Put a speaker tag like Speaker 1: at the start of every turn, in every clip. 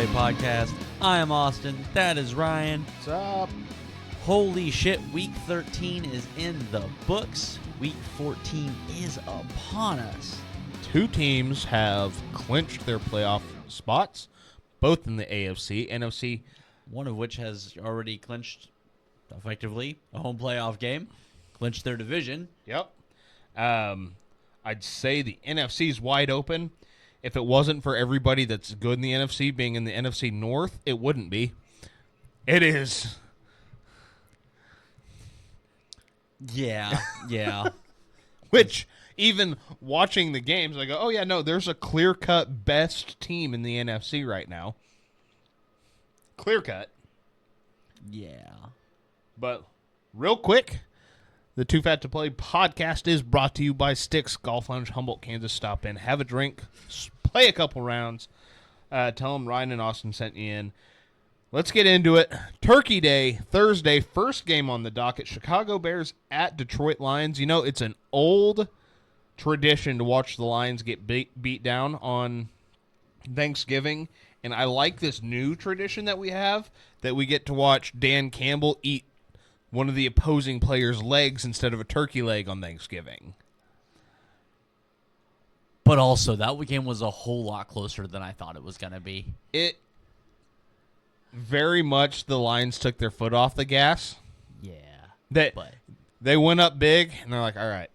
Speaker 1: Play podcast. I am Austin. That is Ryan.
Speaker 2: What's up?
Speaker 1: Holy shit, week 13 is in the books. Week 14 is upon us.
Speaker 2: Two teams have clinched their playoff spots, both in the AFC, NFC.
Speaker 1: One of which has already clinched, effectively, a home playoff game. Clinched their division.
Speaker 2: Yep. I'd say the NFC's wide open. If it wasn't for everybody that's good in the NFC being in the NFC North, it wouldn't be. It is.
Speaker 1: Yeah.
Speaker 2: Which, even watching the games, I go, oh, yeah, no, there's a clear-cut best team in the NFC right now. Clear-cut.
Speaker 1: Yeah.
Speaker 2: But real quick, the Too Fat to Play podcast is brought to you by Sticks Golf Lounge, Humboldt, Kansas. Stop in, have a drink, play a couple rounds. Tell them Ryan and Austin sent you in. Let's get into it. Turkey Day, Thursday, first game on the docket. Chicago Bears at Detroit Lions. You know, it's an old tradition to watch the Lions get beat down on Thanksgiving. And I like this new tradition that we have, that we get to watch Dan Campbell eat one of the opposing player's legs instead of a turkey leg on Thanksgiving.
Speaker 1: But also, that game was a whole lot closer than I thought it was going to be.
Speaker 2: It very much, the Lions took their foot off the gas.
Speaker 1: Yeah.
Speaker 2: They went up big, and they're like, all right,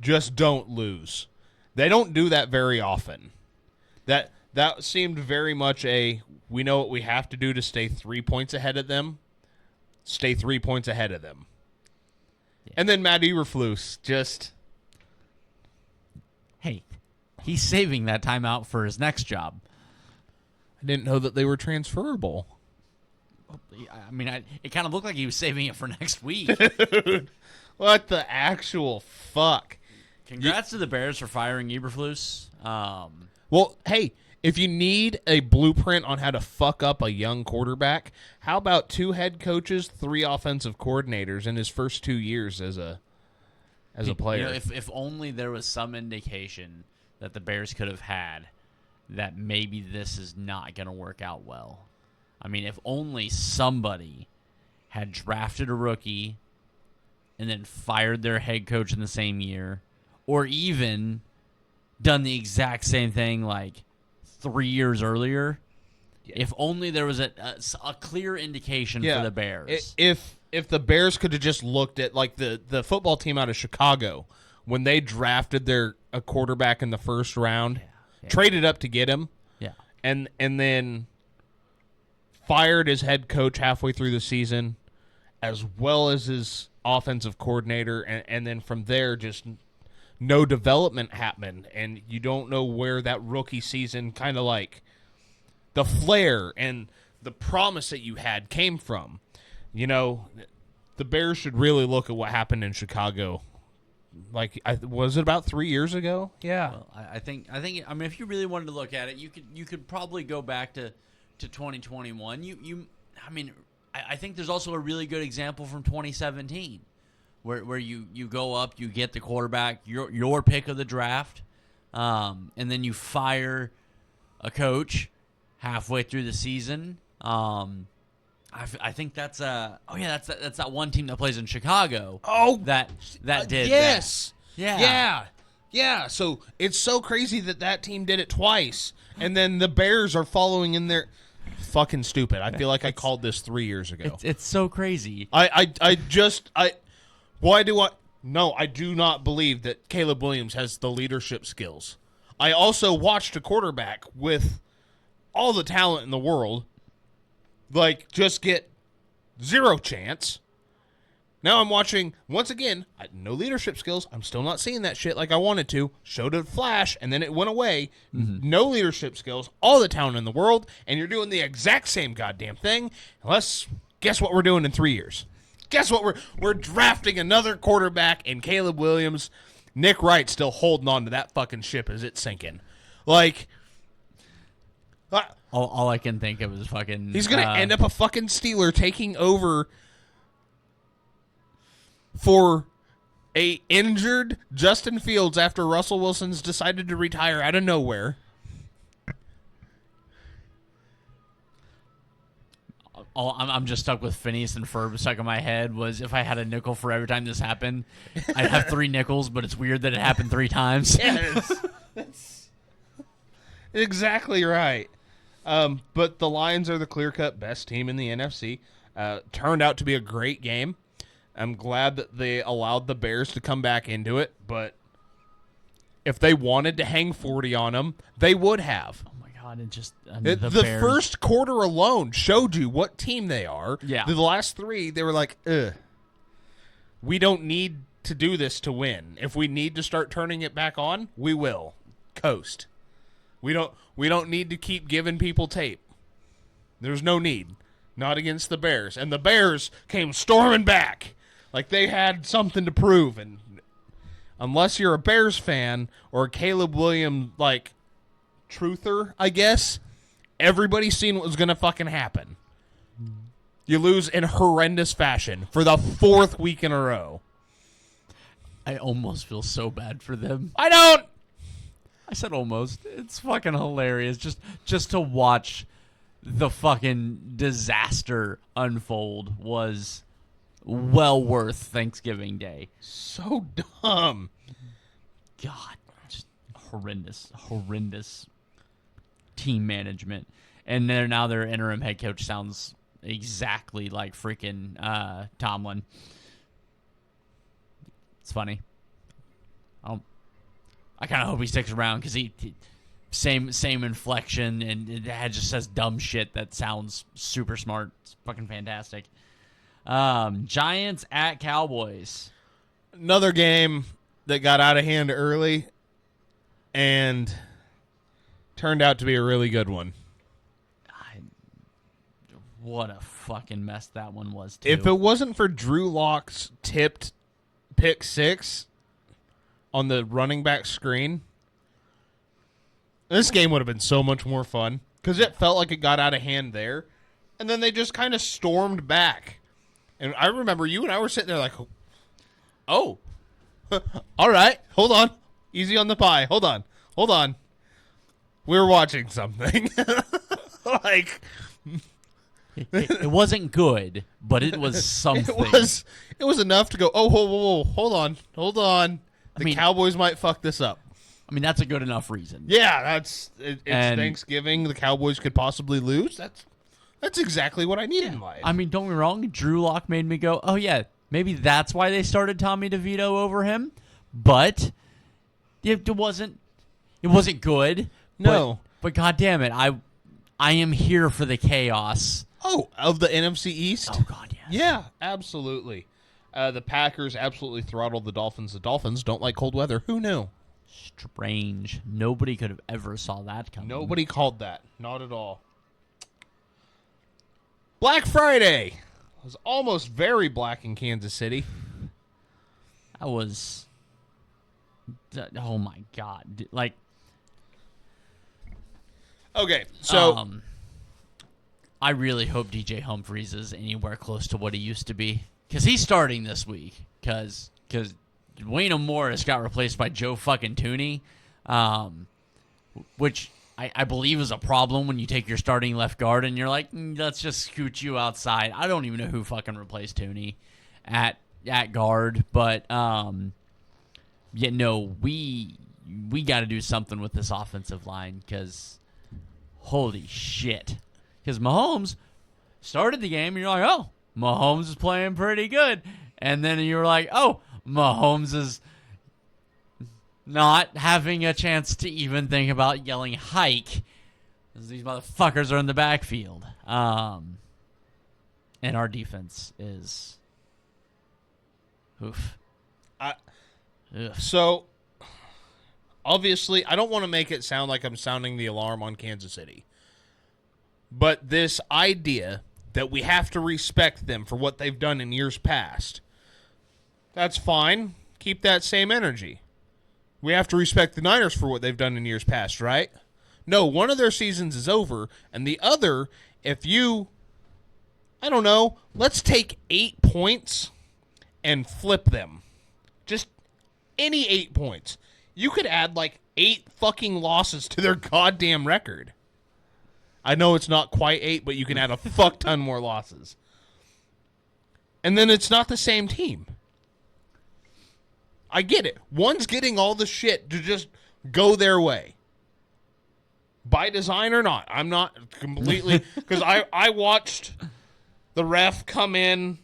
Speaker 2: just don't lose. They don't do that very often. That seemed very much we know what we have to do to stay 3 points ahead of them. Stay 3 points ahead of them. Yeah. And then Matt Eberflus just...
Speaker 1: Hey, he's saving that timeout for his next job.
Speaker 2: I didn't know that they were transferable.
Speaker 1: I mean, it kind of looked like he was saving it for next week.
Speaker 2: Dude, what the actual fuck?
Speaker 1: Congrats to the Bears for firing Eberflus.
Speaker 2: Well, hey, if you need a blueprint on how to fuck up a young quarterback, how about 2 head coaches, 3 offensive coordinators in his first 2 years as a player?
Speaker 1: You know, if only there was some indication that the Bears could have had that maybe this is not going to work out well. I mean, if only somebody had drafted a rookie and then fired their head coach in the same year, or even done the exact same thing like 3 years earlier. Yeah. If only there was a clear indication for the Bears.
Speaker 2: If the Bears could have just looked at, like, the football team out of Chicago, when they drafted a quarterback in the first round, traded up to get him, and then fired his head coach halfway through the season, as well as his offensive coordinator, and then from there just no development happened, and you don't know where that rookie season, kind of like the flair and the promise that you had, came from. You know, the Bears should really look at what happened in Chicago. Like, was it about 3 years ago? Yeah.
Speaker 1: Well, I think. I mean, if you really wanted to look at it, you could probably go back to 2021. I think there's also a really good example from 2017. Where you go up, you get the quarterback, your pick of the draft, and then you fire a coach halfway through the season. I think that's that's that one team that plays in Chicago.
Speaker 2: Oh,
Speaker 1: that did
Speaker 2: yes,
Speaker 1: that.
Speaker 2: Yeah. So it's so crazy that team did it twice, and then the Bears are following in there. Fucking stupid. I feel like I called this 3 years ago.
Speaker 1: It's so crazy.
Speaker 2: No, I do not believe that Caleb Williams has the leadership skills. I also watched a quarterback with all the talent in the world, like, just get zero chance. Now I'm watching, once again, no leadership skills. I'm still not seeing that shit like I wanted to. Showed a flash, and then it went away. Mm-hmm. No leadership skills, all the talent in the world, and you're doing the exact same goddamn thing. Guess what we're doing in 3 years? Guess what? We're drafting another quarterback in Caleb Williams. Nick Wright's still holding on to that fucking ship as it's sinking. Like,
Speaker 1: all I can think of is fucking...
Speaker 2: He's going to end up a fucking Steeler taking over for a injured Justin Fields after Russell Wilson's decided to retire out of nowhere.
Speaker 1: all I'm just stuck with Phineas and Ferb stuck in my head was if I had a nickel for every time this happened, I'd have 3 nickels, but it's weird that it happened 3 times.
Speaker 2: Yes. That's exactly right. But the Lions are the clear-cut best team in the NFC. Turned out to be a great game. I'm glad that they allowed the Bears to come back into it, but if they wanted to hang 40 on them, they would have.
Speaker 1: Oh my God! It just
Speaker 2: The
Speaker 1: Bears,
Speaker 2: first quarter alone showed you what team they are.
Speaker 1: Yeah.
Speaker 2: The last 3, they were like, ugh. We don't need to do this to win. If we need to start turning it back on, we will. Coast. We don't need to keep giving people tape. There's no need. Not against the Bears. And the Bears came storming back like they had something to prove. And unless you're a Bears fan or a Caleb Williams, like, truther, I guess, everybody's seen what was going to fucking happen. You lose in horrendous fashion for the 4th week in a row.
Speaker 1: I almost feel so bad for them.
Speaker 2: I don't.
Speaker 1: I said almost. It's fucking hilarious just to watch the fucking disaster unfold was well worth Thanksgiving Day.
Speaker 2: So dumb.
Speaker 1: God, just horrendous team management. And now their interim head coach sounds exactly like freaking Tomlin. It's funny. I kind of hope he sticks around because he same inflection and it just says dumb shit that sounds super smart. It's fucking fantastic. Giants at Cowboys.
Speaker 2: Another game that got out of hand early and turned out to be a really good one.
Speaker 1: What a fucking mess that one was, too.
Speaker 2: If it wasn't for Drew Lock's tipped pick 6 on the running back screen, this game would have been so much more fun because it felt like it got out of hand there. And then they just kind of stormed back. And I remember you and I were sitting there like, oh, all right, hold on. Easy on the pie. Hold on. We were watching something. Like...
Speaker 1: It wasn't good, but it was something.
Speaker 2: It was enough to go, oh, whoa, hold on. The Cowboys might fuck this up.
Speaker 1: I mean, that's a good enough reason.
Speaker 2: Yeah, it's Thanksgiving. The Cowboys could possibly lose. That's exactly what I need in life.
Speaker 1: I mean, don't get me wrong. Drew Lock made me go, oh, yeah, maybe that's why they started Tommy DeVito over him. But it wasn't good.
Speaker 2: No.
Speaker 1: But God damn it, I am here for the chaos.
Speaker 2: Oh, of the NFC East?
Speaker 1: Oh, God, yes.
Speaker 2: Yeah, absolutely. The Packers absolutely throttled the Dolphins. The Dolphins don't like cold weather. Who knew?
Speaker 1: Strange. Nobody could have ever saw that coming.
Speaker 2: Nobody called that. Not at all. Black Friday was almost very black in Kansas City.
Speaker 1: That was... Oh, my God. Like...
Speaker 2: Okay, so...
Speaker 1: I really hope DJ Humphries is anywhere close to what he used to be. Because he's starting this week. Because Wayne Morris got replaced by Joe fucking Tooney. Which I believe is a problem when you take your starting left guard and you're like, let's just scoot you outside. I don't even know who fucking replaced Tooney at guard. But, yeah, no, we got to do something with this offensive line. Because, holy shit. Because Mahomes started the game, and you're like, oh, Mahomes is playing pretty good. And then you're like, oh, Mahomes is not having a chance to even think about yelling hike. These motherfuckers are in the backfield. And our defense is... Oof.
Speaker 2: So, obviously, I don't want to make it sound like I'm sounding the alarm on Kansas City. But this idea that we have to respect them for what they've done in years past, that's fine. Keep that same energy. We have to respect the Niners for what they've done in years past, right? No, one of their seasons is over, and the other, if you, I don't know, let's take 8 points and flip them. Just any 8 points. You could add like 8 fucking losses to their goddamn record. I know it's not quite 8, but you can add a fuck ton more losses. And then it's not the same team. I get it. One's getting all the shit to just go their way. By design or not. I'm not completely... Because I watched the ref come in.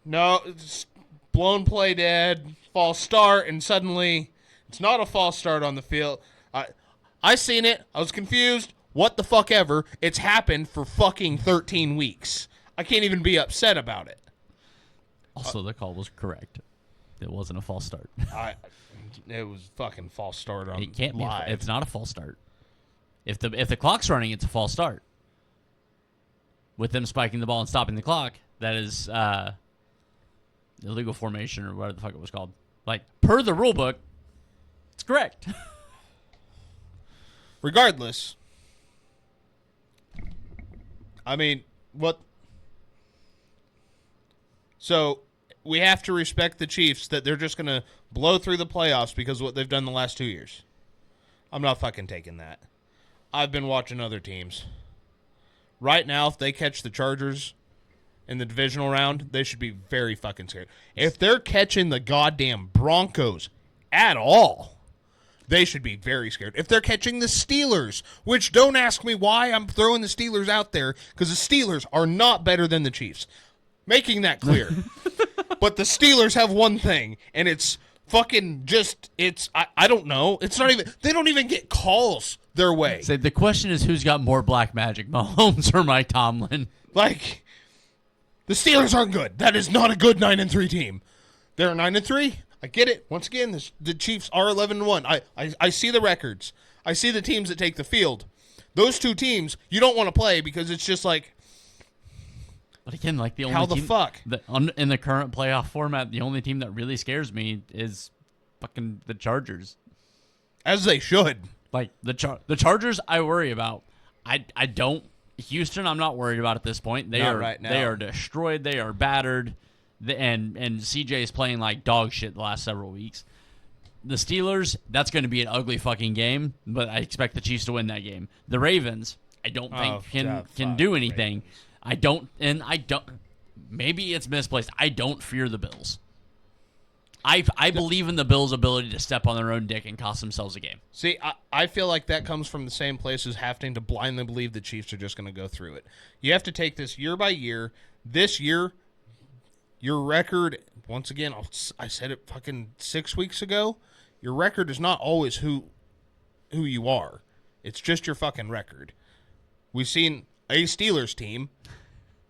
Speaker 2: No, it's blown play dead. False start. And suddenly, it's not a false start on the field. I seen it. I was confused. What the fuck ever. It's happened for fucking 13 weeks. I can't even be upset about it.
Speaker 1: Also, the call was correct. It wasn't a false start.
Speaker 2: It was fucking false start on
Speaker 1: It can't
Speaker 2: live.
Speaker 1: be. It's not a false start. If the clock's running, it's a false start. With them spiking the ball and stopping the clock, that is illegal formation or whatever the fuck it was called. Like, per the rule book, it's correct.
Speaker 2: Regardless, I mean, what? So we have to respect the Chiefs that they're just going to blow through the playoffs because of what they've done the last 2 years. I'm not fucking taking that. I've been watching other teams. Right now, if they catch the Chargers in the divisional round, they should be very fucking scared. If they're catching the goddamn Broncos at all, they should be very scared. If they're catching the Steelers, which don't ask me why I'm throwing the Steelers out there, because the Steelers are not better than the Chiefs. Making that clear. But the Steelers have one thing, and it's fucking just, I don't know. It's not even, they don't even get calls their way.
Speaker 1: So the question is, who's got more black magic, Mahomes or Mike Tomlin?
Speaker 2: Like, the Steelers aren't good. That is not a good 9-3 team. They're 9-3. I get it. Once again, the Chiefs are 11-1. I see the records. I see the teams that take the field. Those two teams, you don't want to play because it's just like,
Speaker 1: but again, like the only
Speaker 2: how the
Speaker 1: team,
Speaker 2: fuck?
Speaker 1: In the current playoff format, the only team that really scares me is fucking the Chargers.
Speaker 2: As they should.
Speaker 1: Like the Chargers, I worry about. I don't. Houston, I'm not worried about at this point. They
Speaker 2: Not
Speaker 1: are
Speaker 2: right now.
Speaker 1: They are destroyed. They are battered. And CJ is playing like dog shit the last several weeks. The Steelers, that's going to be an ugly fucking game, but I expect the Chiefs to win that game. The Ravens, I don't think can do anything. Ravens. I don't. Maybe it's misplaced. I don't fear the Bills. I believe in the Bills' ability to step on their own dick and cost themselves a game.
Speaker 2: See, I feel like that comes from the same place as having to blindly believe the Chiefs are just going to go through it. You have to take this year by year. This year, your record, once again, I said it fucking 6 weeks ago, your record is not always who you are. It's just your fucking record. We've seen a Steelers team.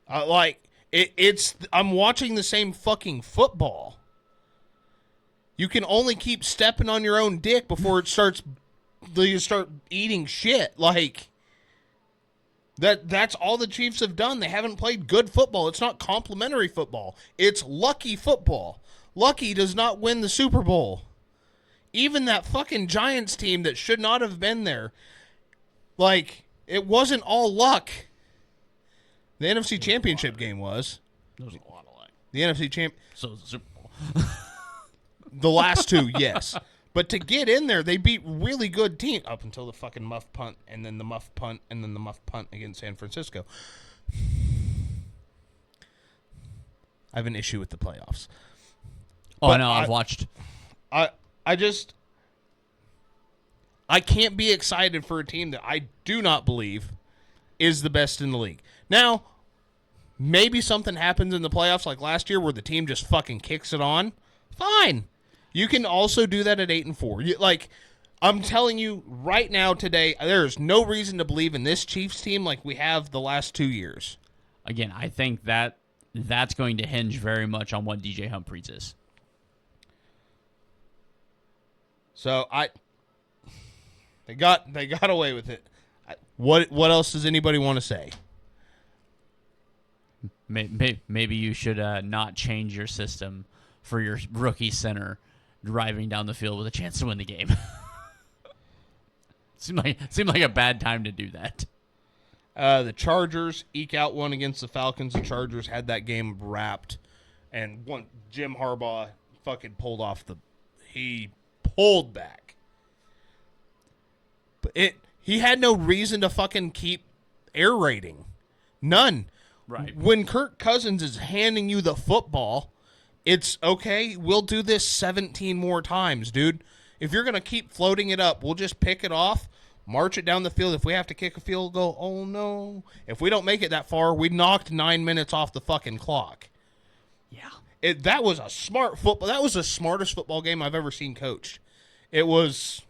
Speaker 2: I'm watching the same fucking football. You can only keep stepping on your own dick before you start eating shit. Like, that's all the Chiefs have done. They haven't played good football. It's not complimentary football. It's lucky football. Lucky does not win the Super Bowl. Even that fucking Giants team that should not have been there, like, it wasn't all luck. The NFC Championship game was.
Speaker 1: There was a lot of luck.
Speaker 2: The NFC Champ.
Speaker 1: So the Super Bowl.
Speaker 2: The last two, yes. But to get in there, they beat really good teams up until the fucking muff punt, and then the muff punt, and then the muff punt against San Francisco. I have an issue with the playoffs.
Speaker 1: Oh, I know. I've watched.
Speaker 2: I can't be excited for a team that I do not believe is the best in the league. Now, maybe something happens in the playoffs like last year where the team just fucking kicks it on. Fine. You can also do that at 8-4. I'm telling you right now today, there is no reason to believe in this Chiefs team like we have the last 2 years.
Speaker 1: Again, I think that's going to hinge very much on what DJ Humphries is.
Speaker 2: So they got away with it. What else does anybody want to say?
Speaker 1: Maybe you should not change your system for your rookie center driving down the field with a chance to win the game. Seemed like a bad time to do that.
Speaker 2: The Chargers eke out one against the Falcons. The Chargers had that game wrapped, and Jim Harbaugh fucking pulled back. But He had no reason to fucking keep air raiding. None.
Speaker 1: Right.
Speaker 2: When Kirk Cousins is handing you the football, it's okay, we'll do this 17 more times, dude. If you're going to keep floating it up, we'll just pick it off, march it down the field. If we have to kick a field goal, oh no. If we don't make it that far, we knocked 9 minutes off the fucking clock.
Speaker 1: Yeah.
Speaker 2: That was a smart football. That was the smartest football game I've ever seen coached. It was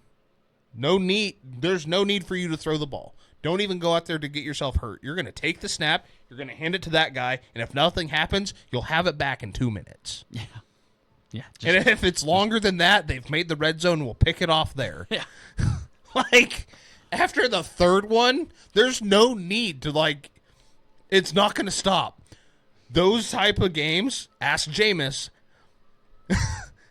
Speaker 2: no need. There's no need for you to throw the ball. Don't even go out there to get yourself hurt. You're going to take the snap. You're going to hand it to that guy. And if nothing happens, you'll have it back in 2 minutes.
Speaker 1: Yeah. Yeah.
Speaker 2: And if it's longer than that, they've made the red zone. We'll pick it off there.
Speaker 1: Yeah.
Speaker 2: Like, after the third one, there's no need to, it's not going to stop. Those type of games, ask Jameis,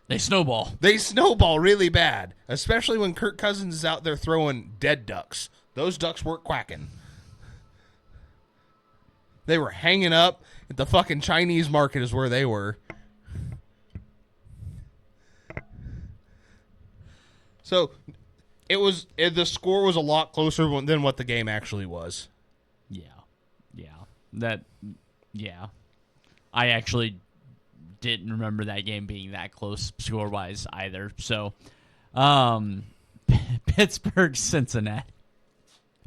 Speaker 1: They snowball.
Speaker 2: they snowball really bad, especially when Kirk Cousins is out there throwing dead ducks. Those ducks weren't quacking. They were hanging up at the fucking Chinese market is where they were. So the score was a lot closer than what the game actually was.
Speaker 1: Yeah. I actually didn't remember that game being that close score-wise either. So, Pittsburgh, Cincinnati.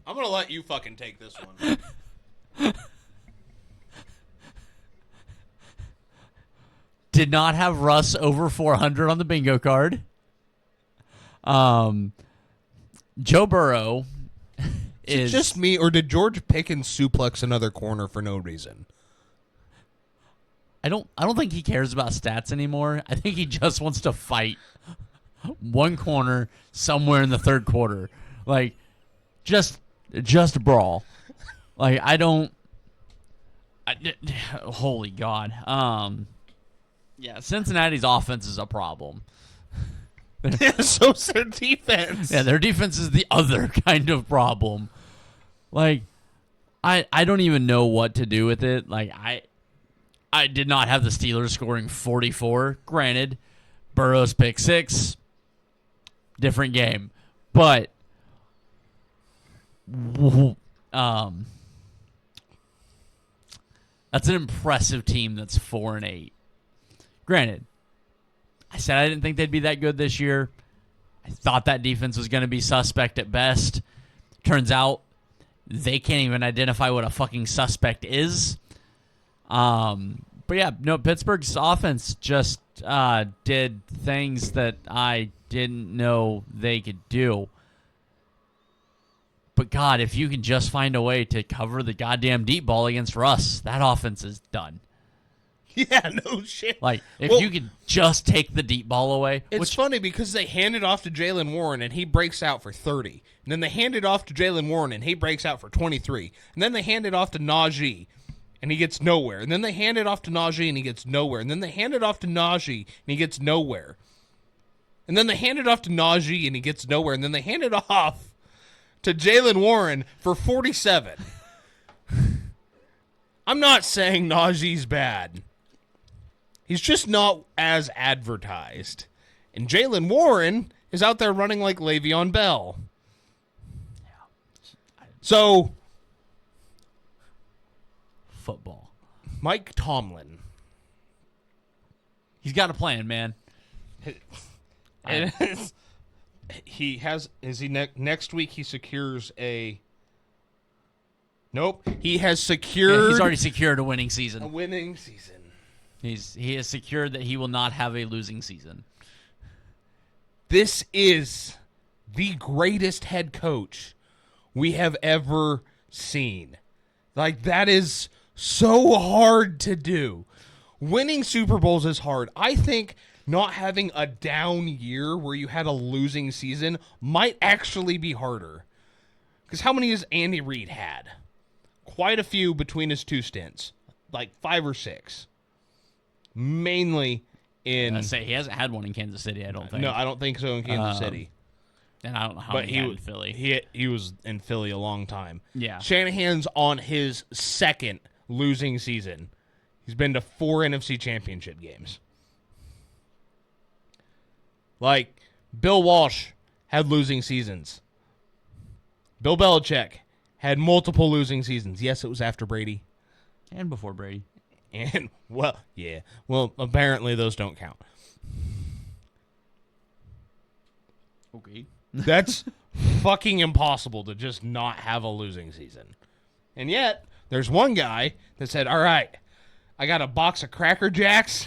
Speaker 2: I'm going to let you fucking take this one.
Speaker 1: Did not have Russ over 400 on the bingo card. Joe Burrow
Speaker 2: Is it just me, or did George Pickens suplex another corner for no reason?
Speaker 1: I don't think he cares about stats anymore. I think he just wants to fight one corner somewhere in the third quarter. Like, just brawl. Like, holy God. Yeah, Cincinnati's offense is a problem.
Speaker 2: So's their defense.
Speaker 1: Yeah, their defense is the other kind of problem. Like, I don't even know what to do with it. Like, I did not have the Steelers scoring 44. Granted, Burrow's pick 6, different game. But that's an impressive team that's 4-8. Granted, I said I didn't think they'd be that good this year. I thought that defense was going to be suspect at best. Turns out they can't even identify what a fucking suspect is. But yeah, no, Pittsburgh's offense just did things that I didn't know they could do. But God, if you can just find a way to cover the goddamn deep ball against Russ, that offense is done.
Speaker 2: Yeah, no shit.
Speaker 1: Like, if you could just take the deep ball away.
Speaker 2: It's funny because they hand it off to Jaylen Warren and he breaks out for 30. And then they hand it off to Jaylen Warren and he breaks out for 23. And then they hand it off to Najee and he gets nowhere. And then they hand it off to Najee and he gets nowhere. And then they hand it off to Najee and he gets nowhere. And then they hand it off to Najee and he gets nowhere. And then they hand it off to Jaylen Warren for 47. I'm not saying Najee's bad. He's just not as advertised. And Jaylen Warren is out there running like Le'Veon Bell. So,
Speaker 1: football.
Speaker 2: Mike Tomlin.
Speaker 1: He's got a plan, man.
Speaker 2: He has. Is he next week? He secures a. Nope. He has secured.
Speaker 1: Yeah, he's already secured a winning season.
Speaker 2: A winning season.
Speaker 1: He has secured that he will not have a losing season.
Speaker 2: This is the greatest head coach we have ever seen. Like, that is so hard to do. Winning Super Bowls is hard. I think not having a down year where you had a losing season might actually be harder. Because how many has Andy Reid had? Quite a few between his two stints. Like 5 or 6. Mainly in...
Speaker 1: I say he hasn't had one in Kansas City, I don't think.
Speaker 2: No, I don't think so in Kansas City.
Speaker 1: And I don't know how many he had in Philly.
Speaker 2: He was in Philly a long time.
Speaker 1: Yeah.
Speaker 2: Shanahan's on his second losing season. He's been to 4 NFC Championship games. Like, Bill Walsh had losing seasons. Bill Belichick had multiple losing seasons. Yes, it was after Brady.
Speaker 1: And before Brady.
Speaker 2: And, well, yeah. Well, apparently those don't count.
Speaker 1: Okay.
Speaker 2: That's fucking impossible to just not have a losing season. And yet, there's one guy that said, all right, I got a box of Cracker Jacks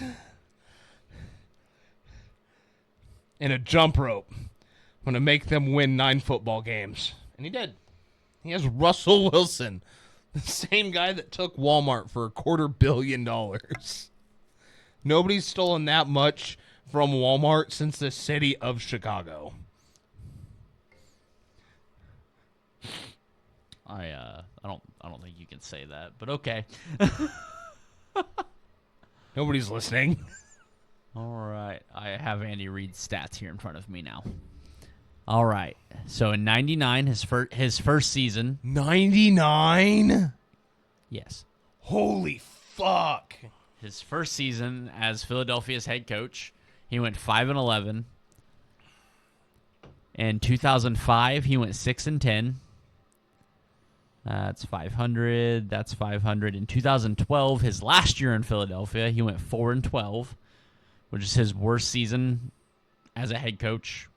Speaker 2: and a jump rope. I'm going to make them win 9 football games. And he did. He has Russell Wilson, the same guy that took Walmart for $250 million. Nobody's stolen that much from Walmart since the city of Chicago.
Speaker 1: I don't think you can say that, but okay.
Speaker 2: Nobody's listening.
Speaker 1: All right. I have Andy Reid's stats here in front of me now. All right. So in 99, his first season.
Speaker 2: 99?
Speaker 1: Yes.
Speaker 2: Holy fuck.
Speaker 1: His first season as Philadelphia's head coach, he went 5-11. In 2005, he went 6-10. That's 500. That's 500. In 2012, his last year in Philadelphia, he went 4-12, which is his worst season as a head coach.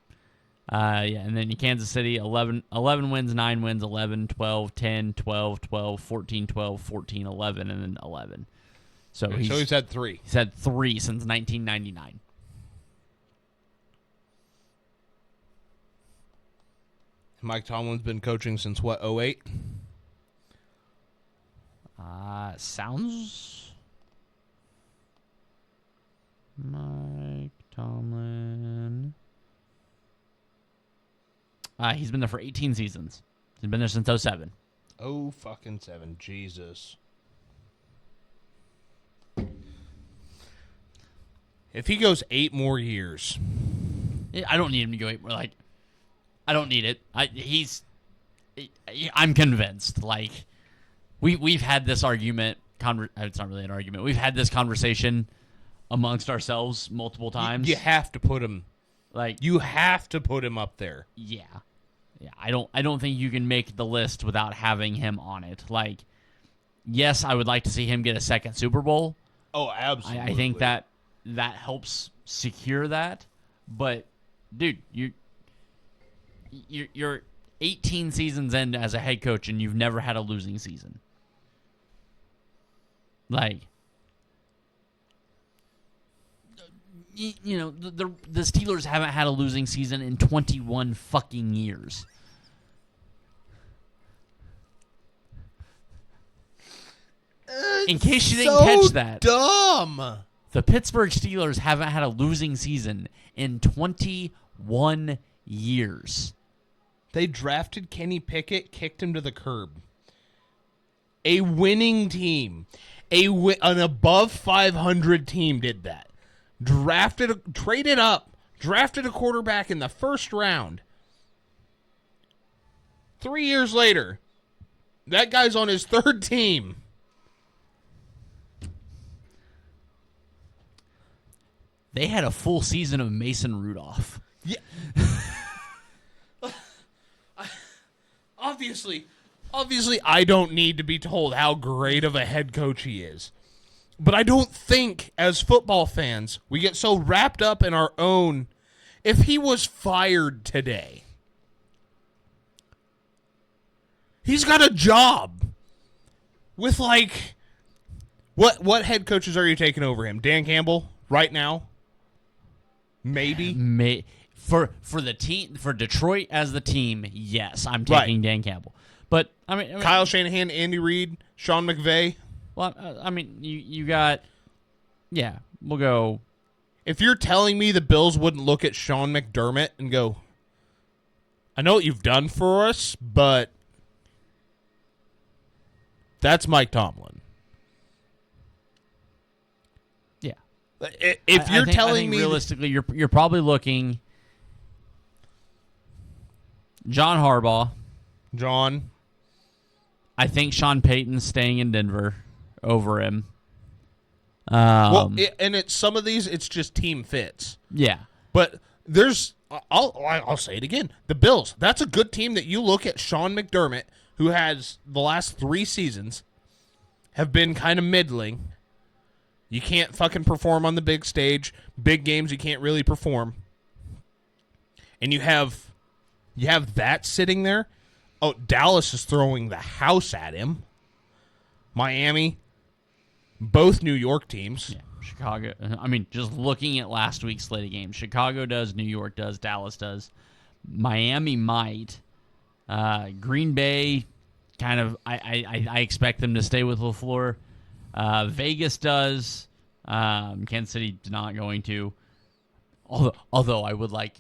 Speaker 1: And then in Kansas City, 11 wins, 9 wins, 11, 12, 10, 12, 12, 14, 12, 14, 11, and then 11. So
Speaker 2: he's had 3.
Speaker 1: He's had 3 since 1999.
Speaker 2: Mike Tomlin's been coaching since what, 08?
Speaker 1: Sounds. Mike Tomlin. He's been there for 18 seasons. He's been there since 07.
Speaker 2: Oh, fucking 7. Jesus. If he goes 8 more years.
Speaker 1: I don't need him to go 8 more. Like, I don't need it. I'm convinced. Like, we've had this argument. It's not really an argument. We've had this conversation amongst ourselves multiple times.
Speaker 2: You have to put him.
Speaker 1: Like,
Speaker 2: you have to put him up there.
Speaker 1: Yeah. I don't think you can make the list without having him on it. Like, yes, I would like to see him get a second Super Bowl.
Speaker 2: Oh, absolutely.
Speaker 1: I think that helps secure that. But, dude, you're 18 seasons in as a head coach and you've never had a losing season. Like, you know, the Steelers haven't had a losing season in 21 fucking years. In case you didn't catch that,
Speaker 2: dumb.
Speaker 1: the Pittsburgh Steelers haven't had a losing season in 21 years.
Speaker 2: They drafted Kenny Pickett, kicked him to the curb. A winning team, an above 500 team did that. Traded up, drafted a quarterback in the first round. 3 years later, that guy's on his 3rd team.
Speaker 1: They had a full season of Mason Rudolph.
Speaker 2: Yeah. Obviously, I don't need to be told how great of a head coach he is. But I don't think, as football fans, we get so wrapped up in our own. If he was fired today, he's got a job with, like, what head coaches are you taking over him? Dan Campbell right now? Maybe.
Speaker 1: For the team, for Detroit as the team, yes, I'm taking Dan Campbell. But I mean,
Speaker 2: Kyle Shanahan, Andy Reid, Sean McVay.
Speaker 1: Well, I mean, you got, yeah, we'll go.
Speaker 2: If you're telling me the Bills wouldn't look at Sean McDermott and go, I know what you've done for us, but that's Mike Tomlin.
Speaker 1: Yeah.
Speaker 2: If you're telling
Speaker 1: I think
Speaker 2: me
Speaker 1: realistically, you're probably looking John Harbaugh.
Speaker 2: John.
Speaker 1: I think Sean Payton's staying in Denver over him.
Speaker 2: And it's some of these, it's just team fits.
Speaker 1: Yeah.
Speaker 2: But there's I'll say it again. The Bills. That's a good team that you look at. Sean McDermott, who has the last 3 seasons have been kind of middling. You can't fucking perform on the big stage. Big games, you can't really perform. And you have that sitting there. Oh, Dallas is throwing the house at him. Miami, both New York teams.
Speaker 1: Yeah, Chicago. I mean, just looking at last week's slate of games, Chicago does, New York does, Dallas does. Miami might. Green Bay, kind of, I expect them to stay with LaFleur. Vegas does. Kansas City not going to. Although I would like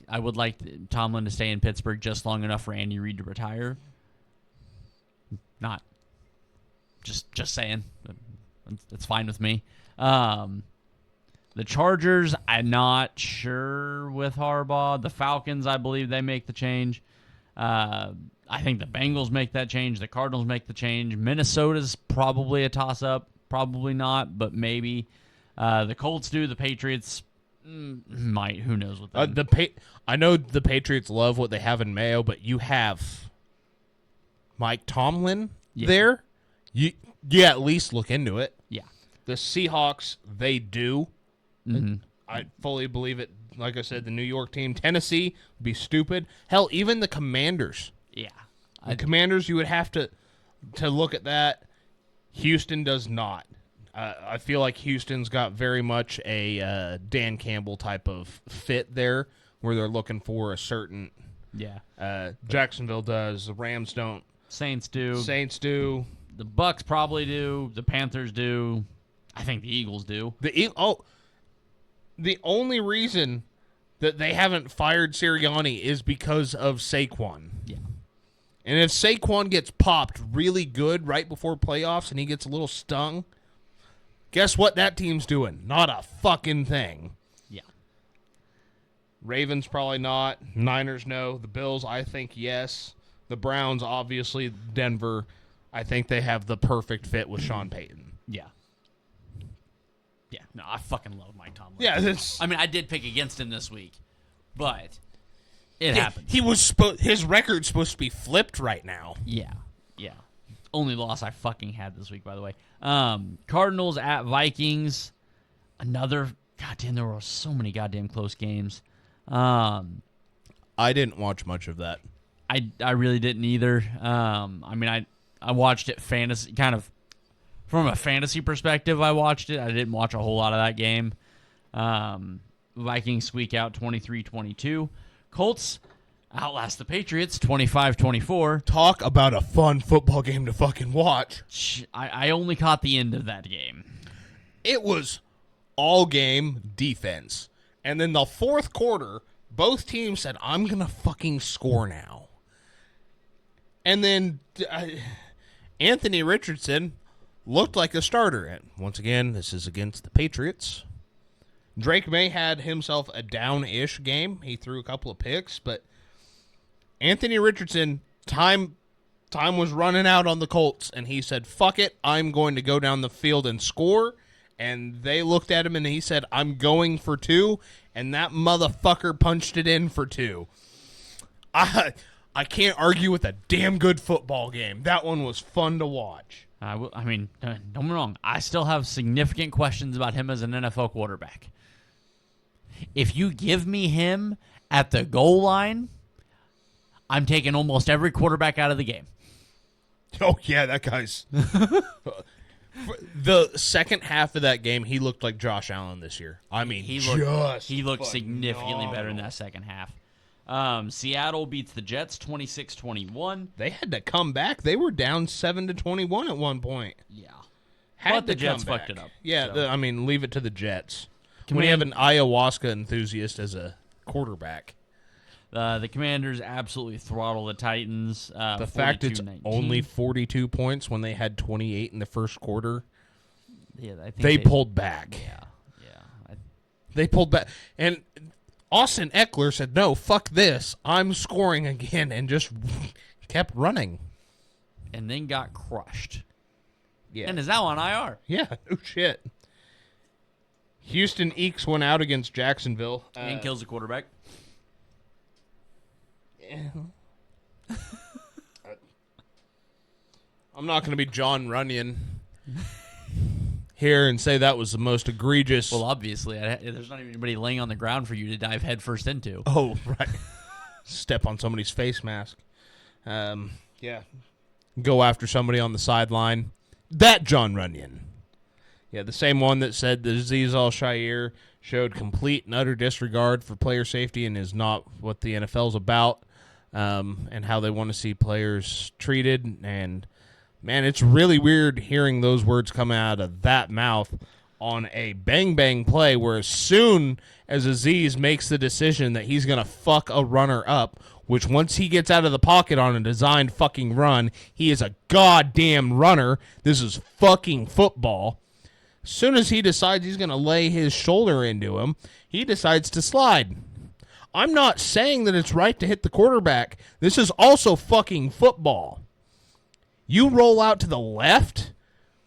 Speaker 1: Tomlin to stay in Pittsburgh just long enough for Andy Reid to retire. Not. Just saying. That's fine with me. The Chargers, I'm not sure with Harbaugh. The Falcons, I believe they make the change. I think the Bengals make that change. The Cardinals make the change. Minnesota's probably a toss-up. Probably not, but maybe. The Colts do. The Patriots might. Who knows what that
Speaker 2: I know the Patriots love what they have in Mayo, but you have Mike Tomlin there. You at least look into it.
Speaker 1: Yeah.
Speaker 2: The Seahawks, they do.
Speaker 1: Mm-hmm.
Speaker 2: I fully believe it. Like I said, the New York team. Tennessee would be stupid. Hell, even the Commanders.
Speaker 1: Yeah.
Speaker 2: The Commanders, you would have to look at that. Houston does not. I feel like Houston's got very much a Dan Campbell type of fit there, where they're looking for a certain.
Speaker 1: Yeah.
Speaker 2: Jacksonville does. The Rams don't.
Speaker 1: Saints do.
Speaker 2: The
Speaker 1: Bucks probably do. The Panthers do. I think the Eagles do.
Speaker 2: The only reason that they haven't fired Sirianni is because of Saquon.
Speaker 1: Yeah.
Speaker 2: And if Saquon gets popped really good right before playoffs and he gets a little stung, guess what that team's doing? Not a fucking thing.
Speaker 1: Yeah.
Speaker 2: Ravens probably not. Niners, no. The Bills, I think, yes. The Browns, obviously. Denver, I think they have the perfect fit with Sean Payton.
Speaker 1: Yeah. Yeah. No, I fucking love Mike Tomlin.
Speaker 2: Yeah,
Speaker 1: I mean, I did pick against him this week, but it happened.
Speaker 2: His record's supposed to be flipped right now.
Speaker 1: Yeah. Yeah. Only loss I fucking had this week, by the way. Cardinals at Vikings. Another. Goddamn, there were so many goddamn close games.
Speaker 2: I didn't watch much of that.
Speaker 1: I really didn't either. I mean, I watched it fantasy, kind of from a fantasy perspective. I watched it. I didn't watch a whole lot of that game. Vikings squeak out 23-22. Colts outlast the Patriots 25-24.
Speaker 2: Talk about a fun football game to fucking watch.
Speaker 1: I only caught the end of that game.
Speaker 2: It was all game defense. And then the fourth quarter, both teams said, I'm going to fucking score now. And then Anthony Richardson looked like a starter. And once again, this is against the Patriots. Drake May had himself a down-ish game. He threw a couple of picks, but Anthony Richardson, time was running out on the Colts, and he said, fuck it, I'm going to go down the field and score. And they looked at him, and he said, I'm going for 2, and that motherfucker punched it in for 2. I can't argue with a damn good football game. That one was fun to watch.
Speaker 1: I mean, don't get me wrong. I still have significant questions about him as an NFL quarterback. If you give me him at the goal line, I'm taking almost every quarterback out of the game.
Speaker 2: Oh, yeah, that guy's... The second half of that game, he looked like Josh Allen this year. I mean,
Speaker 1: he looked significantly better in that second half. Seattle beats the Jets 26-21.
Speaker 2: They had to come back. They were down 7-21 at one point.
Speaker 1: Yeah.
Speaker 2: But
Speaker 1: the Jets fucked it up.
Speaker 2: Yeah,
Speaker 1: so.
Speaker 2: I mean, leave it to the Jets. When you have an ayahuasca enthusiast as a quarterback.
Speaker 1: The Commanders absolutely throttle the Titans.
Speaker 2: The fact it's only 42 points when they had 28 in the first quarter.
Speaker 1: Yeah, I think
Speaker 2: they pulled back.
Speaker 1: Yeah.
Speaker 2: They pulled back. And Austin Eckler said, no, fuck this. I'm scoring again, and just kept running.
Speaker 1: And then got crushed.
Speaker 2: Yeah.
Speaker 1: And is now on IR.
Speaker 2: Yeah, no shit. Houston ekes one out against Jacksonville.
Speaker 1: And kills the quarterback.
Speaker 2: I'm not going to be John Runyon here and say that was the most egregious.
Speaker 1: Well, obviously, there's not even anybody laying on the ground for you to dive headfirst into.
Speaker 2: Oh, right. Step on somebody's face mask. Yeah. Go after somebody on the sideline. That John Runyon. Yeah, the same one that said that Azeez Al-Shaair showed complete and utter disregard for player safety and is not what the NFL's about, and how they want to see players treated. And, man, it's really weird hearing those words come out of that mouth on a bang-bang play where as soon as Azeez makes the decision that he's going to fuck a runner up, which once he gets out of the pocket on a designed fucking run, he is a goddamn runner. This is fucking football. As soon as he decides he's going to lay his shoulder into him, he decides to slide. I'm not saying that it's right to hit the quarterback. This is also fucking football. You roll out to the left,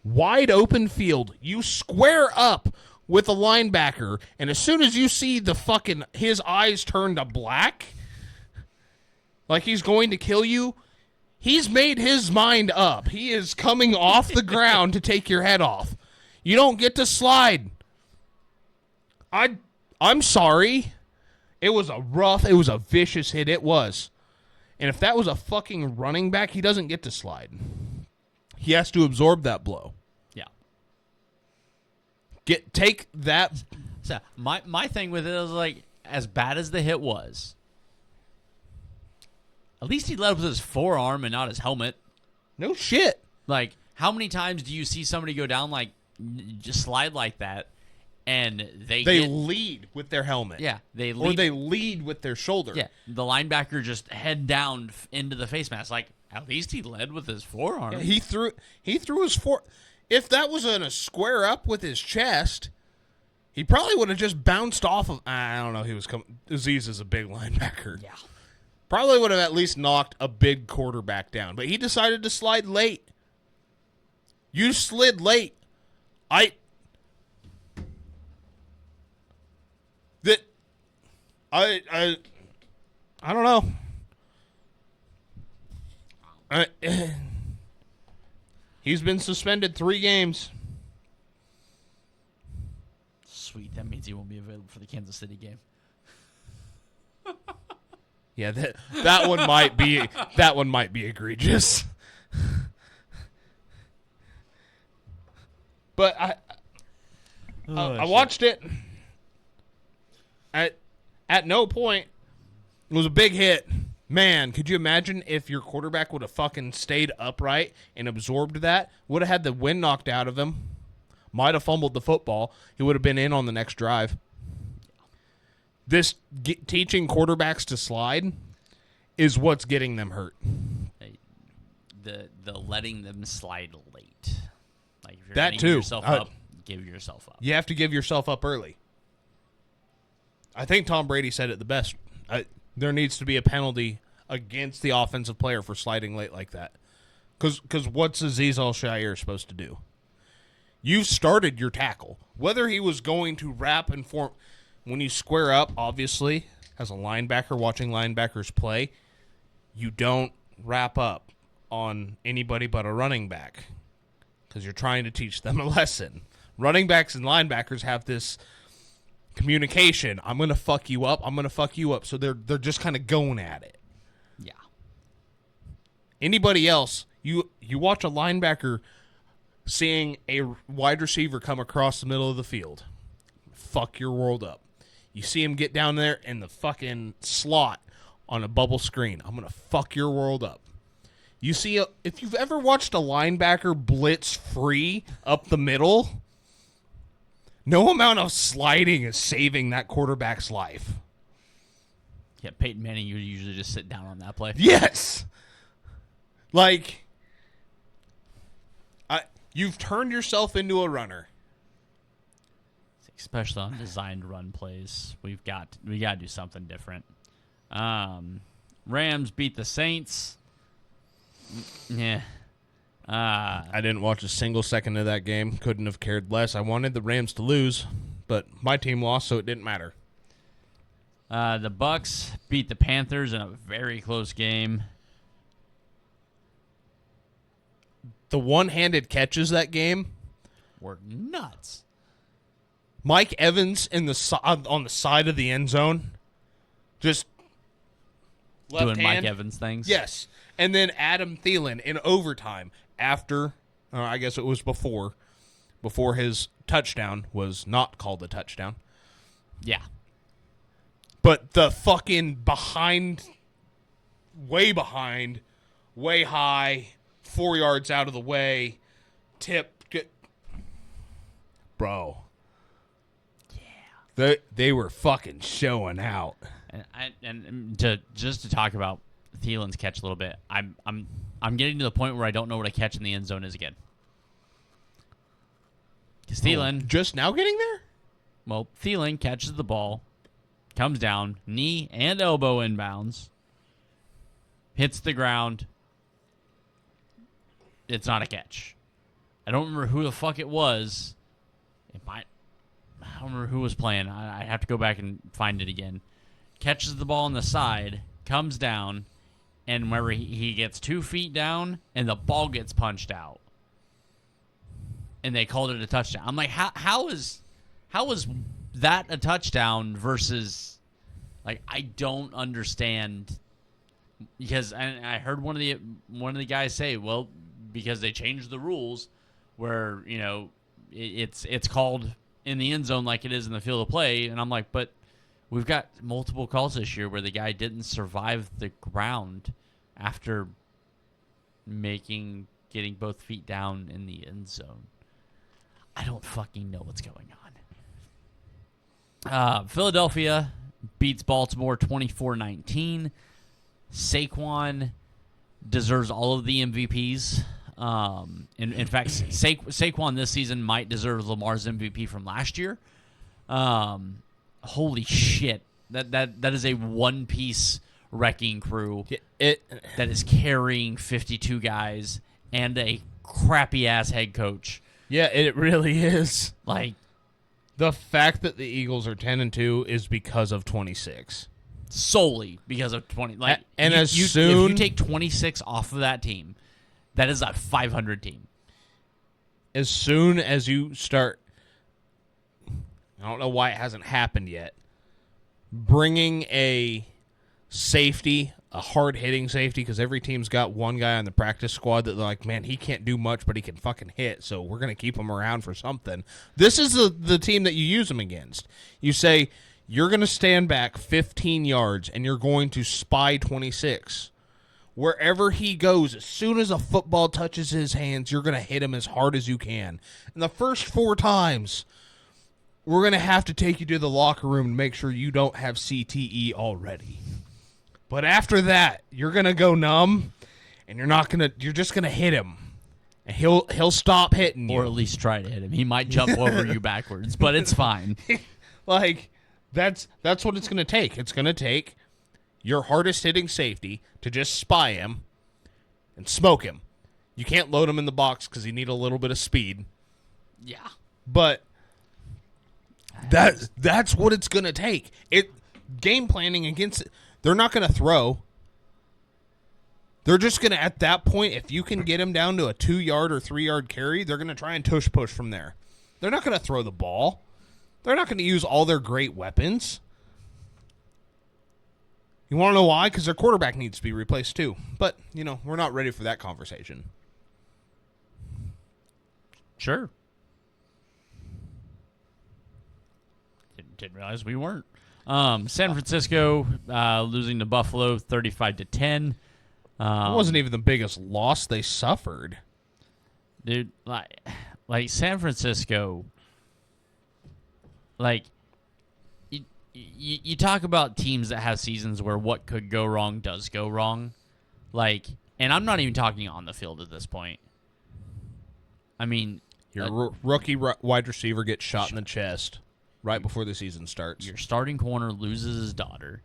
Speaker 2: wide open field. You square up with a linebacker, and as soon as you see the fucking his eyes turn to black, like he's going to kill you, he's made his mind up. He is coming off the ground to take your head off. You don't get to slide. I'm sorry. It was a vicious hit. It was. And if that was a fucking running back, he doesn't get to slide. He has to absorb that blow.
Speaker 1: Yeah.
Speaker 2: Take that.
Speaker 1: So my thing with it is, like, as bad as the hit was, at least he led with his forearm and not his helmet.
Speaker 2: No shit.
Speaker 1: Like, how many times do you see somebody go down, like, just slide like that, and they
Speaker 2: lead with their helmet?
Speaker 1: Yeah, they lead,
Speaker 2: or they lead with their shoulder.
Speaker 1: Yeah, the linebacker just head down into the face mask. Like, at least he led with his forearm.
Speaker 2: Yeah, he threw his If that was in a square up with his chest, he probably would have just bounced off of. I don't know. Azeez is a big linebacker.
Speaker 1: Yeah,
Speaker 2: probably would have at least knocked a big quarterback down. But he decided to slide late. You slid late. I don't know. He's been suspended 3 games.
Speaker 1: Sweet. That means he won't be available for the Kansas City game.
Speaker 2: Yeah, that one might be egregious. But I watched it. At no point, it was a big hit. Man, could you imagine if your quarterback would have fucking stayed upright and absorbed that? Would have had the wind knocked out of him. Might have fumbled the football. He would have been in on the next drive. This teaching quarterbacks to slide is what's getting them hurt.
Speaker 1: The letting them slide late. Like, if you're
Speaker 2: that
Speaker 1: gonna
Speaker 2: too.
Speaker 1: Give yourself up, give yourself up.
Speaker 2: You have to give yourself up early. I think Tom Brady said it the best. There needs to be a penalty against the offensive player for sliding late like that. Because what's Azeez Al-Shaair supposed to do? You started your tackle. Whether he was going to wrap and form... When you square up, obviously, as a linebacker watching linebackers play, you don't wrap up on anybody but a running back because you're trying to teach them a lesson. Running backs and linebackers have this communication. I'm going to fuck you up. I'm going to fuck you up. So they're just kind of going at it.
Speaker 1: Yeah.
Speaker 2: Anybody else, you watch a linebacker seeing a wide receiver come across the middle of the field. Fuck your world up. You see him get down there in the fucking slot on a bubble screen. I'm going to fuck your world up. You see, if you've ever watched a linebacker blitz free up the middle, no amount of sliding is saving that quarterback's life.
Speaker 1: Yeah, Peyton Manning, you usually just sit down on that play.
Speaker 2: Yes. Like, you've turned yourself into a runner.
Speaker 1: Especially on designed run plays, we got to do something different. Rams beat the Saints. Yeah.
Speaker 2: I didn't watch a single second of that game. Couldn't have cared less. I wanted the Rams to lose, but my team lost, so it didn't matter.
Speaker 1: The Bucks beat the Panthers in a very close game.
Speaker 2: The one-handed catches that game
Speaker 1: Were nuts.
Speaker 2: Mike Evans on the side of the end zone, just left
Speaker 1: Doing
Speaker 2: hand.
Speaker 1: Mike Evans things.
Speaker 2: Yes, and then Adam Thielen in overtime after, I guess it was before his touchdown was not called a touchdown.
Speaker 1: Yeah.
Speaker 2: But the fucking way high, 4 yards out of the way, bro. They were fucking showing out.
Speaker 1: And to talk about Thielen's catch a little bit, I'm getting to the point where I don't know what a catch in the end zone is again. Because Thielen,
Speaker 2: just now getting there?
Speaker 1: Well, Thielen catches the ball, comes down, knee and elbow inbounds, hits the ground. It's not a catch. I don't remember who the fuck it was. I don't remember who was playing. I have to go back and find it again. Catches the ball on the side, comes down, and whenever he gets 2 feet down, and the ball gets punched out. And they called it a touchdown. I'm like, how is that a touchdown versus, like, I don't understand, because I heard one of the guys say, well, because they changed the rules where, you know, it's called in the end zone like it is in the field of play, and I'm like, but we've got multiple calls this year where the guy didn't survive the ground after getting both feet down in the end zone. I don't fucking know what's going on. Philadelphia beats Baltimore 24-19. Saquon deserves all of the MVPs. In fact, Saquon this season might deserve Lamar's MVP from last year. Holy shit. That is a one-piece wrecking crew that is carrying 52 guys and a crappy-ass head coach.
Speaker 2: Yeah, it really is.
Speaker 1: Like,
Speaker 2: the fact that the Eagles are 10-2 is because of 26.
Speaker 1: Solely because of 20. Like,
Speaker 2: and
Speaker 1: if you take 26 off of that team, that is a 500 team.
Speaker 2: As soon as you start, I don't know why it hasn't happened yet, bringing a safety, a hard-hitting safety, because every team's got one guy on the practice squad that they're like, man, he can't do much, but he can fucking hit, so we're going to keep him around for something. This is the team that you use him against. You say, you're going to stand back 15 yards, and you're going to spy 26. Wherever he goes, as soon as a football touches his hands, you're going to hit him as hard as you can. And the first 4 times, we're going to have to take you to the locker room and make sure you don't have CTE already. But after that, you're going to go numb, and you're just going to hit him. And he'll stop hitting you.
Speaker 1: Or at least try to hit him. He might jump over you backwards, but it's fine.
Speaker 2: Like, that's what it's going to take. It's going to take your hardest hitting safety to just spy him and smoke him. You can't load him in the box because you need a little bit of speed.
Speaker 1: Yeah.
Speaker 2: But that's what it's going to take. Game planning against it. They're not going to throw. They're just going to, at that point, if you can get him down to a 2-yard or 3-yard carry, they're going to try and push from there. They're not going to throw the ball. They're not going to use all their great weapons. You want to know why? Because their quarterback needs to be replaced too. But, we're not ready for that conversation.
Speaker 1: Sure. Didn't realize we weren't. San Francisco losing to Buffalo 35-10.
Speaker 2: It wasn't even the biggest loss they suffered.
Speaker 1: Dude, like San Francisco, like, you talk about teams that have seasons where what could go wrong does go wrong. Like, and I'm not even talking on the field at this point. I mean,
Speaker 2: your rookie wide receiver gets shot in the chest right before the season starts.
Speaker 1: Your starting corner loses his daughter.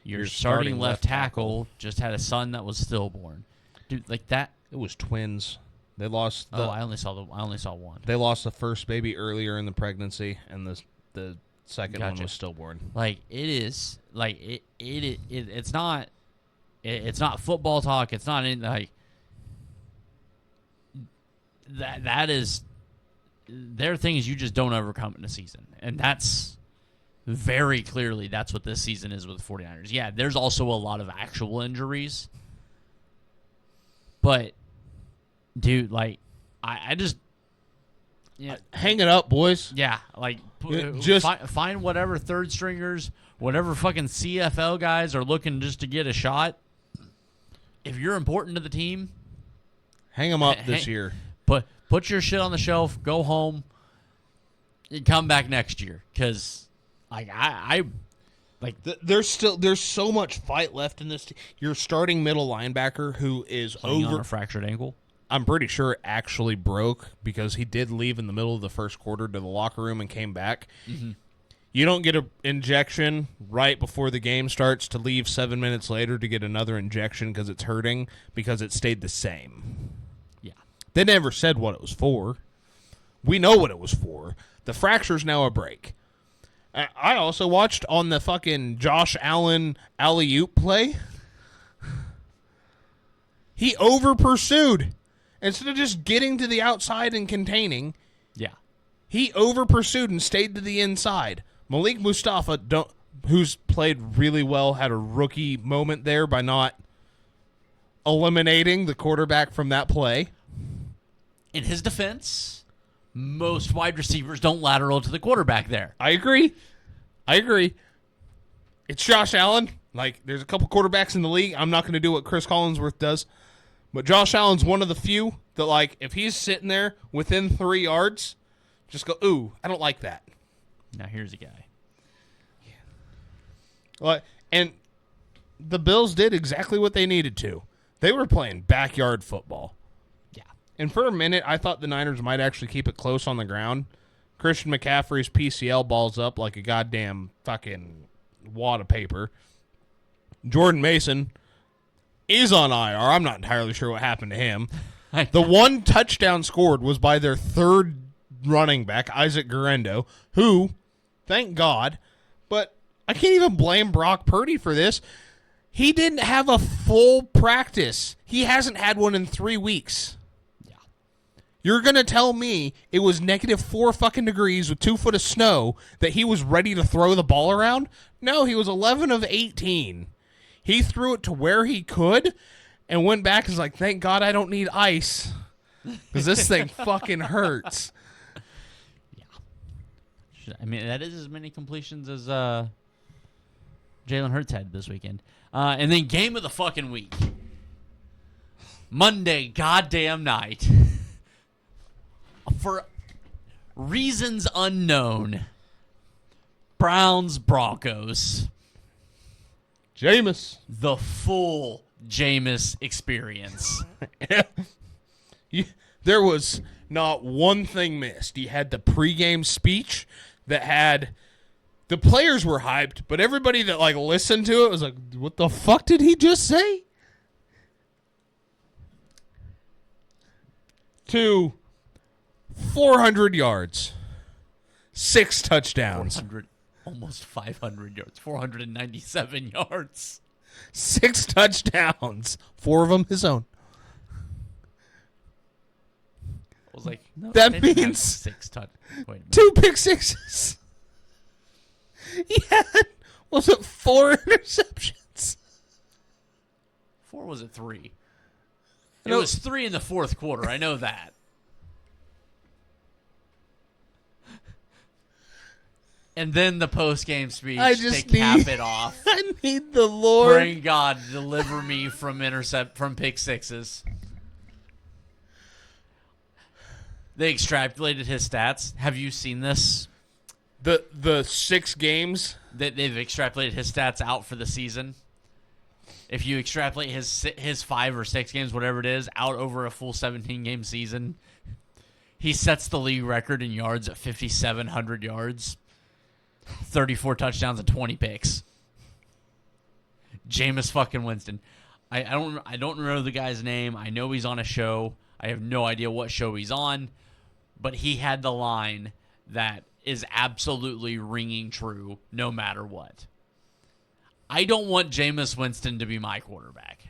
Speaker 1: Your starting left tackle just had a son that was stillborn. Dude, like that.
Speaker 2: It was twins. They lost.
Speaker 1: I only saw one.
Speaker 2: They lost the first baby earlier in the pregnancy, and the Second one was stillborn.
Speaker 1: Like it is like it's not football talk. It's not in like that is there are things you just don't overcome in a season. And that's very clearly that's what this season is with the 49ers. Yeah, there's also a lot of actual injuries. But dude, like I just
Speaker 2: hang it up, boys.
Speaker 1: Yeah, like
Speaker 2: just
Speaker 1: find whatever third stringers, whatever fucking CFL guys are looking just to get a shot. If you're important to the team,
Speaker 2: hang them up this year.
Speaker 1: Put your shit on the shelf, go home, and come back next year. Because like
Speaker 2: there's so much fight left in this. Your starting middle linebacker who is
Speaker 1: on a fractured ankle.
Speaker 2: I'm pretty sure it actually broke because he did leave in the middle of the first quarter to the locker room and came back. Mm-hmm. You don't get an injection right before the game starts to leave 7 minutes later to get another injection because it's hurting because it stayed the same.
Speaker 1: Yeah.
Speaker 2: They never said what it was for. We know what it was for. The fracture's now a break. I also watched on the fucking Josh Allen alley-oop play. He over-pursued. Instead of just getting to the outside and containing, he over-pursued and stayed to the inside. Malik Mustafa, who's played really well, had a rookie moment there by not eliminating the quarterback from that play.
Speaker 1: In his defense, most wide receivers don't lateral to the quarterback there.
Speaker 2: I agree. It's Josh Allen. Like, there's a couple quarterbacks in the league. I'm not going to do what Chris Collinsworth does. But Josh Allen's one of the few that, like, if he's sitting there within 3 yards, just go, ooh, I don't like that.
Speaker 1: Now here's a guy.
Speaker 2: Yeah. Well, and the Bills did exactly what they needed to. They were playing backyard football.
Speaker 1: Yeah.
Speaker 2: And for a minute, I thought the Niners might actually keep it close on the ground. Christian McCaffrey's PCL balls up like a goddamn fucking wad of paper. Jordan Mason is on IR. I'm not entirely sure what happened to him. The one touchdown scored was by their third running back, Isaac Guerendo, who, thank God, but I can't even blame Brock Purdy for this. He didn't have a full practice. He hasn't had one in 3 weeks.
Speaker 1: Yeah.
Speaker 2: You're going to tell me it was -4 fucking degrees with 2 foot of snow that he was ready to throw the ball around? No, he was 11 of 18. He threw it to where he could and went back and was like, thank God I don't need ice because this thing fucking hurts.
Speaker 1: Yeah. I mean, that is as many completions as Jalen Hurts had this weekend. And then game of the fucking week. Monday goddamn night. For reasons unknown, Browns-Broncos.
Speaker 2: Jameis.
Speaker 1: The full Jameis experience.
Speaker 2: There was not one thing missed. You had the pregame speech that had the players were hyped, but everybody that like listened to it was like, what the fuck did he just say? To 400 yards, 6 touchdowns.
Speaker 1: 400, almost 500 yards, 497 yards.
Speaker 2: 6 touchdowns, 4 of them his own.
Speaker 1: I was like, no,
Speaker 2: that means
Speaker 1: 6
Speaker 2: 2 pick sixes. He had, was it 4 interceptions?
Speaker 1: 4 was it 3? It was 3 in the fourth quarter. I know that. And then the post-game speech to cap it off.
Speaker 2: I need the Lord.
Speaker 1: Praying God deliver me from pick sixes. They extrapolated his stats. Have you seen this?
Speaker 2: The 6 games
Speaker 1: that they've extrapolated his stats out for the season. If you extrapolate his 5 or 6 games, whatever it is, out over a full 17-game season, he sets the league record in yards at 5,700 yards, 34 touchdowns and 20 picks. Jameis fucking Winston. I don't know the guy's name. I know he's on a show. I have no idea what show he's on, but he had the line that is absolutely ringing true no matter what. I don't want Jameis Winston to be my quarterback.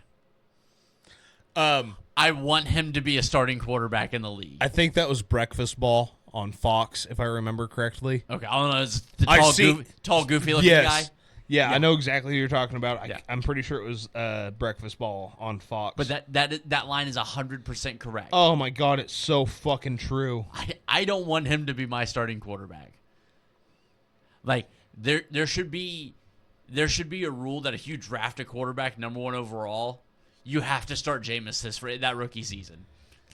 Speaker 1: I want him to be a starting quarterback in the league.
Speaker 2: I think that was Breakfast Ball on Fox, if I remember correctly.
Speaker 1: Okay, I don't know. It's the tall, goofy looking guy.
Speaker 2: Yeah, I know exactly who you're talking about.
Speaker 1: Yeah.
Speaker 2: I'm pretty sure it was Breakfast Ball on Fox.
Speaker 1: But that line is 100% correct.
Speaker 2: Oh my God, it's so fucking true.
Speaker 1: I don't want him to be my starting quarterback. Like there should be a rule that if you draft a quarterback number 1 overall, you have to start Jameis that rookie season.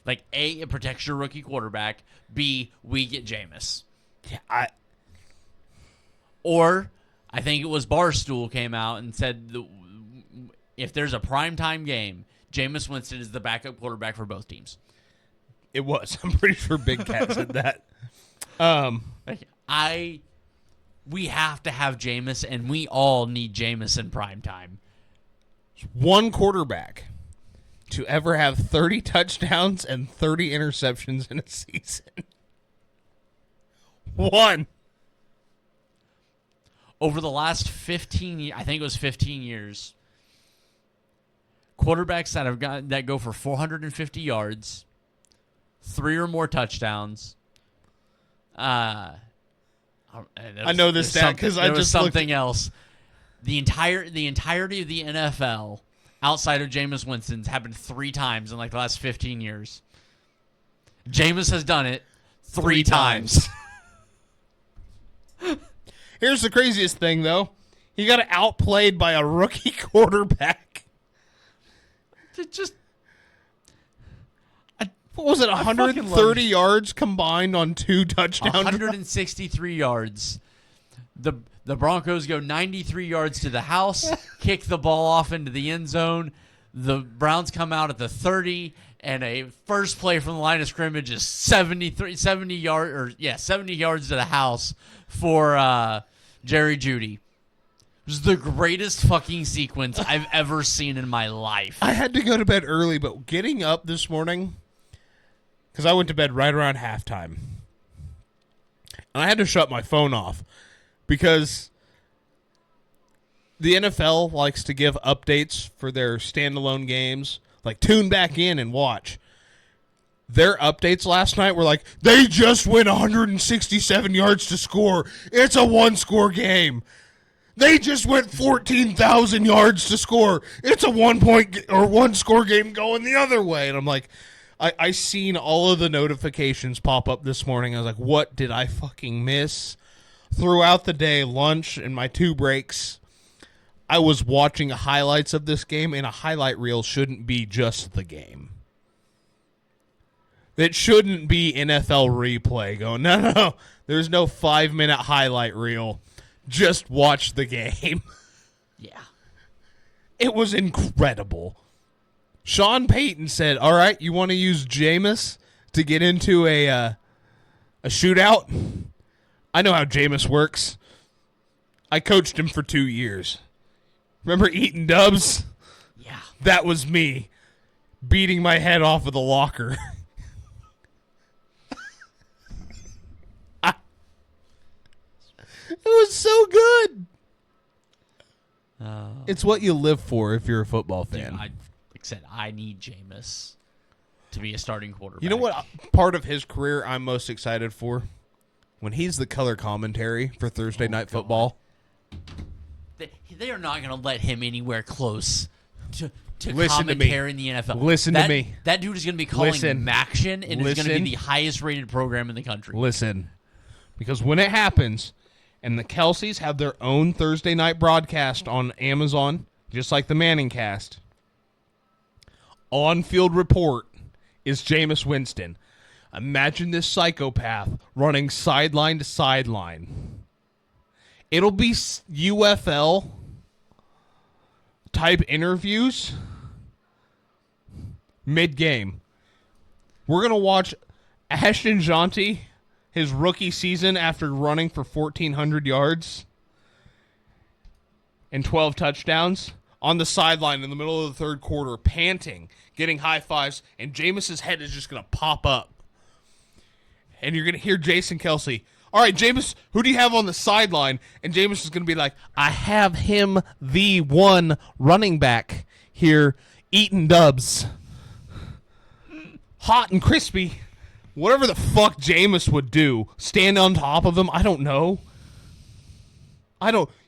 Speaker 1: Like A, it protects your rookie quarterback. B, we get Jameis.
Speaker 2: Yeah,
Speaker 1: I think it was Barstool came out and said if there's a primetime game, Jameis Winston is the backup quarterback for both teams.
Speaker 2: It was. I'm pretty sure Big Cat said that.
Speaker 1: We have to have Jameis, and we all need Jameis in primetime.
Speaker 2: One quarterback to ever have 30 touchdowns and 30 interceptions in a season. One.
Speaker 1: Over the last 15 years, I think it was 15 years, quarterbacks that go for 450 yards, 3 or more touchdowns. I
Speaker 2: know this stat because I just
Speaker 1: something else. The entirety of the NFL outside of Jameis Winston's happened 3 times in like the last 15 years. Jameis has done it 3 times.
Speaker 2: Here's the craziest thing, though. He got outplayed by a rookie quarterback. What was it, 130 yards combined on 2 touchdowns?
Speaker 1: 163 yards. The Broncos go 93 yards to the house, kick the ball off into the end zone. The Browns come out at the 30, and a first play from the line of scrimmage is 70 yards to the house for Jerry Jeudy. It was the greatest fucking sequence I've ever seen in my life.
Speaker 2: I had to go to bed early, but getting up this morning, because I went to bed right around halftime, and I had to shut my phone off because the NFL likes to give updates for their standalone games. Like, tune back in and watch. Their updates last night were like, they just went 167 yards to score. It's a 1-score game. They just went 14,000 yards to score. It's a 1-score game going the other way. And I'm like, I seen all of the notifications pop up this morning. I was like, what did I fucking miss? Throughout the day, lunch and my 2 breaks, I was watching highlights of this game, and a highlight reel shouldn't be just the game. It shouldn't be NFL replay going, no. There's no 5-minute highlight reel. Just watch the game.
Speaker 1: Yeah.
Speaker 2: It was incredible. Sean Payton said, all right, you want to use Jameis to get into a shootout? I know how Jameis works. I coached him for 2 years. Remember eating dubs?
Speaker 1: Yeah.
Speaker 2: That was me beating my head off of the locker. It was so good. It's what you live for if you're a football fan.
Speaker 1: Dude, like I said, I need Jameis to be a starting quarterback.
Speaker 2: You know what part of his career I'm most excited for? When he's the color commentary for Thursday Night Football.
Speaker 1: They are not going to let him anywhere close to
Speaker 2: Listen
Speaker 1: commentary in the NFL.
Speaker 2: Listen to me.
Speaker 1: That dude is going to be calling Maction, and it's going to be the highest rated program in the country.
Speaker 2: Listen, because when it happens, and the Kelseys have their own Thursday night broadcast on Amazon, just like the Manning cast, on-field report is Jameis Winston. Imagine this psychopath running sideline to sideline. It'll be UFL type interviews mid-game. We're going to watch Ashton Jeanty, his rookie season after running for 1,400 yards and 12 touchdowns, on the sideline in the middle of the third quarter, panting, getting high fives, and Jameis's head is just going to pop up. And you're going to hear Jason Kelce, all right, Jameis, who do you have on the sideline? And Jameis is going to be like, I have him, the one running back here, eating dubs. Hot and crispy. Whatever the fuck Jameis would do, stand on top of him, I don't know.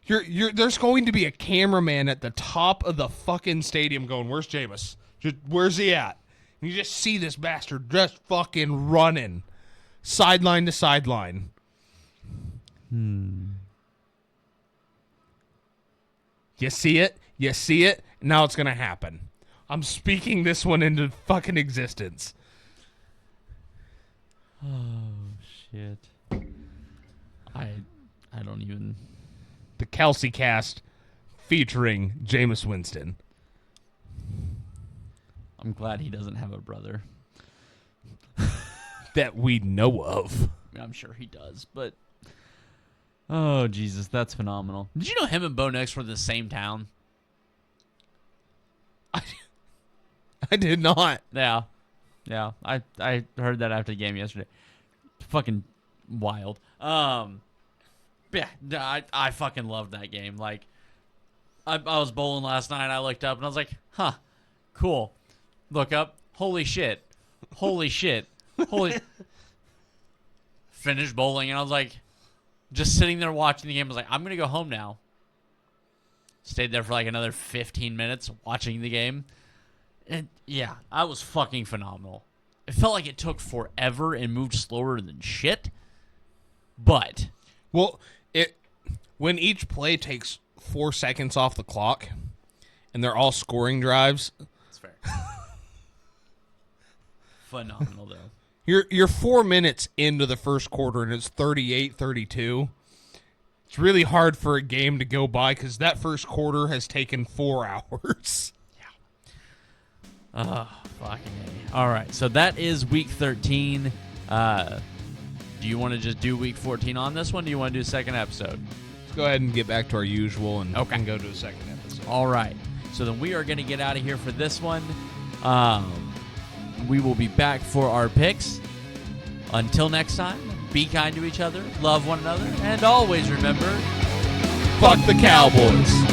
Speaker 2: There's going to be a cameraman at the top of the fucking stadium going, where's Jameis? Where's he at? And you just see this bastard just fucking running sideline to sideline. You see it? You see it? Now it's going to happen. I'm speaking this one into fucking existence.
Speaker 1: Oh, shit. I don't even...
Speaker 2: The Kelsey cast featuring Jameis Winston.
Speaker 1: I'm glad he doesn't have a brother.
Speaker 2: That we know of.
Speaker 1: I mean, I'm sure he does, but... Oh, Jesus, that's phenomenal. Did you know him and Bo Nix were in the same town?
Speaker 2: I did not.
Speaker 1: Yeah. Yeah, I heard that after the game yesterday. Fucking wild. Yeah, I fucking loved that game. Like, I was bowling last night. I looked up and I was like, huh, cool. Look up. Holy shit. Holy shit. Holy. Finished bowling and I was like, just sitting there watching the game. I was like, I'm going to go home now. Stayed there for like another 15 minutes watching the game. And yeah, I was fucking phenomenal. It felt like it took forever and moved slower than shit. But.
Speaker 2: Well, when each play takes 4 seconds off the clock and they're all scoring drives.
Speaker 1: That's fair. Phenomenal, though.
Speaker 2: You're 4 minutes into the first quarter and it's 38-32. It's really hard for a game to go by because that first quarter has taken 4 hours.
Speaker 1: Oh, fucking A. All right, so that is week 13. Do you want to just do week 14 on this one? Do you want to do a second episode?
Speaker 2: Let's go ahead and get back to our usual and
Speaker 1: go
Speaker 2: to a second episode.
Speaker 1: All right, so then we are going to get out of here for this one. We will be back for our picks. Until next time, be kind to each other, love one another, and always remember,
Speaker 2: fuck the Cowboys.